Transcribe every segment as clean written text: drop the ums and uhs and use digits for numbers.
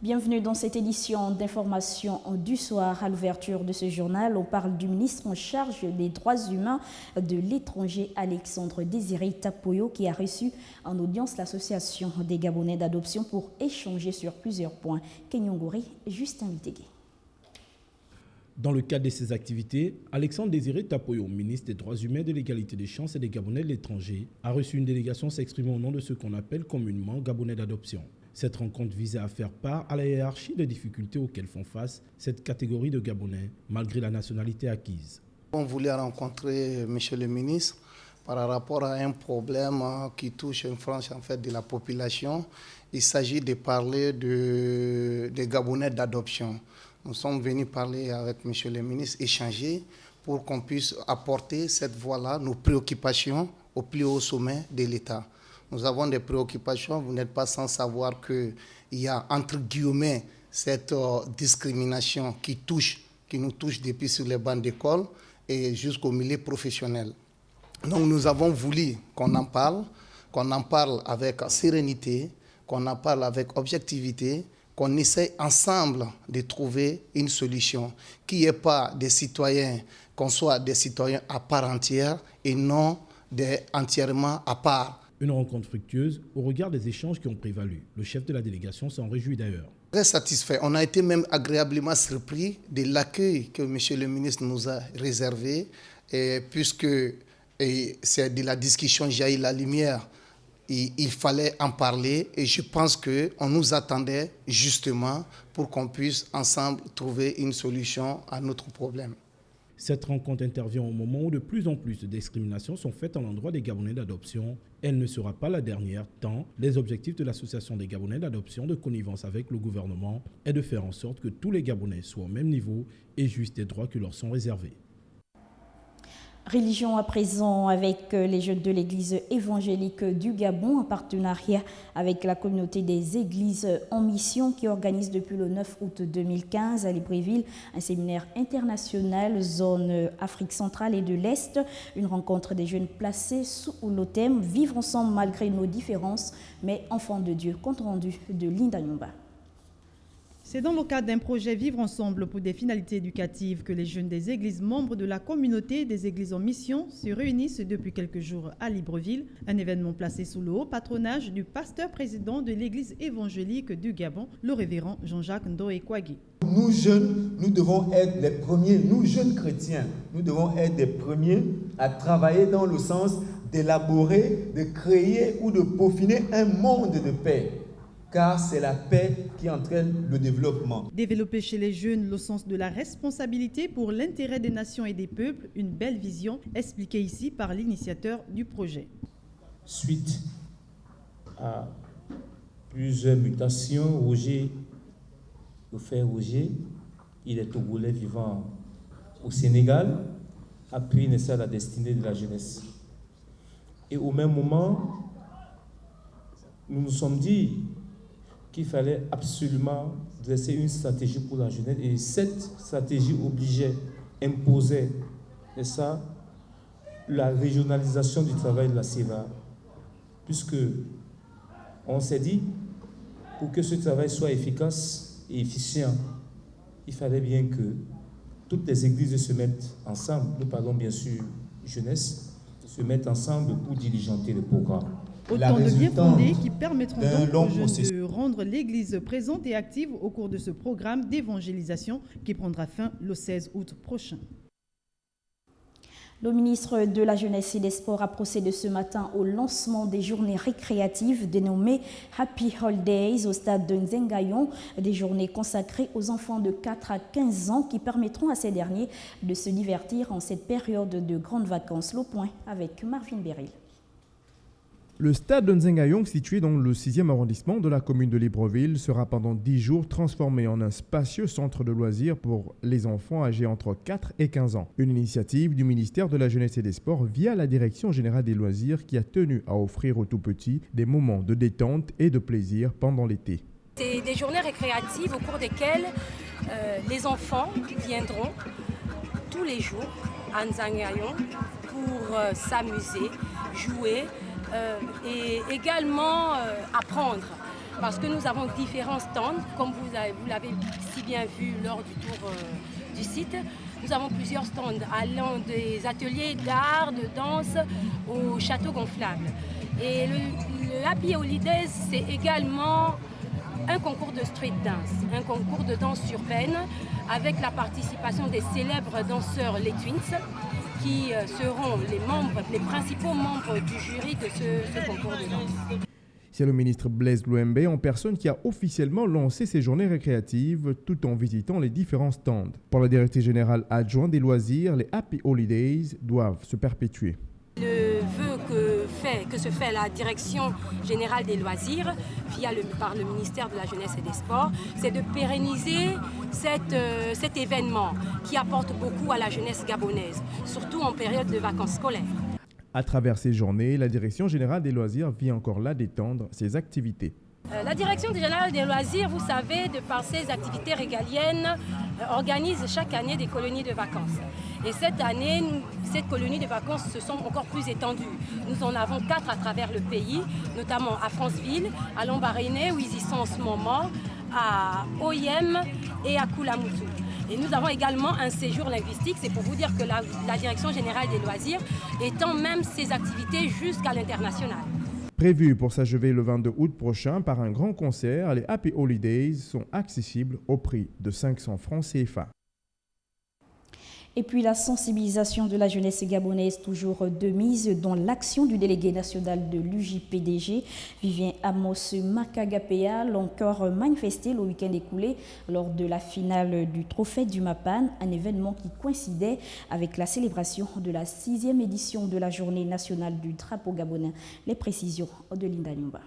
Bienvenue dans cette édition d'information du soir. À l'ouverture de ce journal, on parle du ministre en charge des droits humains de l'étranger, Alexandre Désiré Tapoyo, qui a reçu en audience l'association des Gabonais d'adoption pour échanger sur plusieurs points. Kenyongori, Justin Mitégué. Dans le cadre de ces activités, Alexandre Désiré Tapoyo, ministre des Droits humains, de l'égalité des chances et des Gabonais de l'étranger, a reçu une délégation s'exprimant au nom de ce qu'on appelle communément Gabonais d'adoption. Cette rencontre visait à faire part à la hiérarchie des difficultés auxquelles font face cette catégorie de Gabonais, malgré la nationalité acquise. On voulait rencontrer M. le ministre par rapport à un problème qui touche une frange de la population. Il s'agit de parler des Gabonais d'adoption. Nous sommes venus parler avec M. le ministre, échanger pour qu'on puisse apporter cette voie-là, nos préoccupations au plus haut sommet de l'État. Nous avons des préoccupations, vous n'êtes pas sans savoir qu'il y a entre guillemets cette discrimination qui nous touche depuis sur les bancs d'école et jusqu'au milieu professionnel. Donc nous avons voulu qu'on en parle avec sérénité, qu'on en parle avec objectivité, qu'on essaie ensemble de trouver une solution qui n'est pas des citoyens, qu'on soit des citoyens à part entière et non entièrement à part. Une rencontre fructueuse au regard des échanges qui ont prévalu. Le chef de la délégation s'en réjouit d'ailleurs. Très satisfait. On a été même agréablement surpris de l'accueil que M. le ministre nous a réservé, puisque c'est de la discussion jaillit la lumière. Il fallait en parler et je pense qu'on nous attendait justement pour qu'on puisse ensemble trouver une solution à notre problème. Cette rencontre intervient au moment où de plus en plus de discriminations sont faites à l'endroit des Gabonais d'adoption. Elle ne sera pas la dernière, tant les objectifs de l'Association des Gabonais d'adoption de connivence avec le gouvernement est de faire en sorte que tous les Gabonais soient au même niveau et jouissent des droits qui leur sont réservés. Religion à présent avec les jeunes de l'église évangélique du Gabon en partenariat avec la communauté des églises en mission qui organise depuis le 9 août 2015 à Libreville un séminaire international zone Afrique centrale et de l'Est. Une rencontre des jeunes placés sous le thème « Vivre ensemble malgré nos différences, mais enfants de Dieu ». Compte rendu de Linda Nyumba. C'est dans le cadre d'un projet Vivre ensemble pour des finalités éducatives que les jeunes des églises membres de la communauté des églises en mission se réunissent depuis quelques jours à Libreville, un événement placé sous le haut patronage du pasteur président de l'église évangélique du Gabon, le révérend Jean-Jacques Ndoye Kwagi. Nous jeunes, nous devons être les premiers, nous jeunes chrétiens, nous devons être les premiers à travailler dans le sens d'élaborer, de créer ou de peaufiner un monde de paix. Car c'est la paix qui entraîne le développement. Développer chez les jeunes le sens de la responsabilité pour l'intérêt des nations et des peuples, une belle vision expliquée ici par l'initiateur du projet. Suite à plusieurs mutations, le frère Roger, il est Togolais vivant au Sénégal, a pris naissance la destinée de la jeunesse. Et au même moment, nous nous sommes dit qu'il fallait absolument dresser une stratégie pour la jeunesse. Et cette stratégie obligeait, imposait, et ça, la régionalisation du travail de la CEVA. Puisque on s'est dit, pour que ce travail soit efficace et efficient, il fallait bien que toutes les églises se mettent ensemble, nous parlons bien sûr jeunesse, se mettent ensemble pour diligenter le programme. Autant de biens fondés qui permettront donc aux jeunes de rendre l'Église présente et active au cours de ce programme d'évangélisation qui prendra fin le 16 août prochain. Le ministre de la Jeunesse et des Sports a procédé ce matin au lancement des journées récréatives dénommées Happy Holidays au stade de Nzengayon, des journées consacrées aux enfants de 4 à 15 ans qui permettront à ces derniers de se divertir en cette période de grandes vacances. Le point avec Marvin Beryl. Le stade de Nzengayong, situé dans le 6e arrondissement de la commune de Libreville, sera pendant 10 jours transformé en un spacieux centre de loisirs pour les enfants âgés entre 4 et 15 ans. Une initiative du ministère de la Jeunesse et des Sports via la Direction générale des loisirs qui a tenu à offrir aux tout-petits des moments de détente et de plaisir pendant l'été. C'est des journées récréatives au cours desquelles les enfants viendront tous les jours à Nzengayong pour s'amuser, jouer et également apprendre. parce que nous avons différents stands, comme vous l'avez si bien vu lors du tour du site. Nous avons plusieurs stands allant des ateliers d'art, de danse au château gonflable. Et le Happy Holidays, c'est également un concours de street dance, un concours de danse urbaine avec la participation des célèbres danseurs les Twins qui seront les principaux membres du jury de ce concours de danse. C'est le ministre Blaise Louembe en personne qui a officiellement lancé ces journées récréatives tout en visitant les différents stands. Pour la directrice générale adjointe des loisirs, les Happy Holidays doivent se perpétuer. Le vœu que se fait la direction générale des loisirs par le ministère de la Jeunesse et des Sports, c'est de pérenniser cet événement qui apporte beaucoup à la jeunesse gabonaise, surtout en période de vacances scolaires. À travers ces journées, la Direction générale des loisirs vient encore là d'étendre ses activités. La Direction générale des loisirs, vous savez, de par ses activités régaliennes, organise chaque année des colonies de vacances. Et cette année, ces colonies de vacances se sont encore plus étendues. Nous en avons 4 à travers le pays, notamment à Franceville, à Lambaréné, où ils y sont en ce moment, à Oyem et à Koulamoutou. Et nous avons également un séjour linguistique, c'est pour vous dire que la Direction générale des loisirs étend même ses activités jusqu'à l'international. Prévu pour s'achever le 22 août prochain par un grand concert, les Happy Holidays sont accessibles au prix de 500 francs CFA. Et puis la sensibilisation de la jeunesse gabonaise toujours de mise dans l'action du délégué national de l'UJPDG, Vivien Amos Makagapea, l'a encore manifesté le week-end écoulé lors de la finale du Trophée du Mapan, un événement qui coïncidait avec la célébration de la 6e édition de la Journée nationale du drapeau gabonais. Les précisions de Linda Nyumba.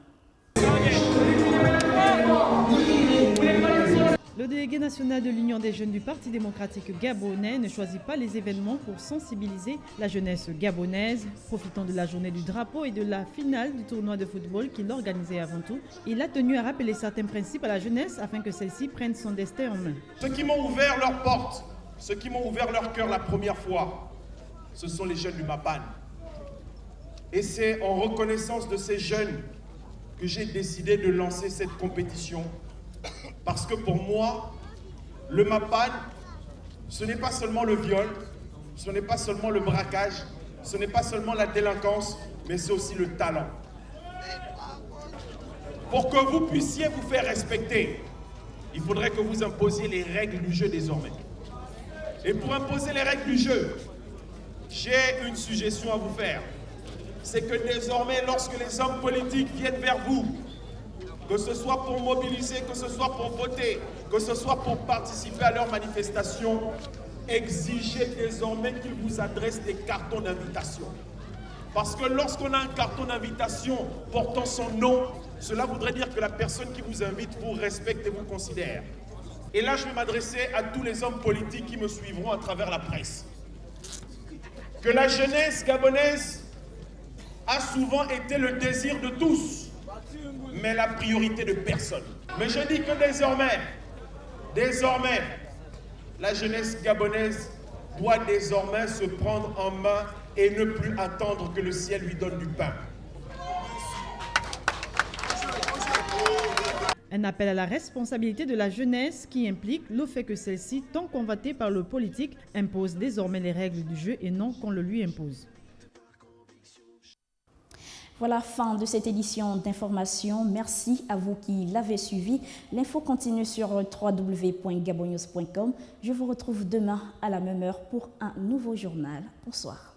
Le délégué national de l'Union des jeunes du Parti démocratique gabonais ne choisit pas les événements pour sensibiliser la jeunesse gabonaise. Profitant de la journée du drapeau et de la finale du tournoi de football qu'il organisait avant tout, il a tenu à rappeler certains principes à la jeunesse afin que celle-ci prenne son destin en main. Ceux qui m'ont ouvert leurs portes, ceux qui m'ont ouvert leur cœur la première fois, ce sont les jeunes du Mapan. Et c'est en reconnaissance de ces jeunes que j'ai décidé de lancer cette compétition. Parce que pour moi, le Mapan, ce n'est pas seulement le viol, ce n'est pas seulement le braquage, ce n'est pas seulement la délinquance, mais c'est aussi le talent. Pour que vous puissiez vous faire respecter, il faudrait que vous imposiez les règles du jeu désormais. Et pour imposer les règles du jeu, j'ai une suggestion à vous faire. C'est que désormais, lorsque les hommes politiques viennent vers vous, que ce soit pour mobiliser, que ce soit pour voter, que ce soit pour participer à leurs manifestations, exigez désormais qu'ils vous adressent des cartons d'invitation. Parce que lorsqu'on a un carton d'invitation portant son nom, cela voudrait dire que la personne qui vous invite vous respecte et vous considère. Et là, je vais m'adresser à tous les hommes politiques qui me suivront à travers la presse. Que la jeunesse gabonaise a souvent été le désir de tous, mais la priorité de personne. Mais je dis que désormais, la jeunesse gabonaise doit désormais se prendre en main et ne plus attendre que le ciel lui donne du pain. Un appel à la responsabilité de la jeunesse qui implique le fait que celle-ci, tant convoitée par le politique, impose désormais les règles du jeu et non qu'on le lui impose. Voilà, fin de cette édition d'information. Merci à vous qui l'avez suivi. L'info continue sur www.gabonnews.com. Je vous retrouve demain à la même heure pour un nouveau journal. Bonsoir.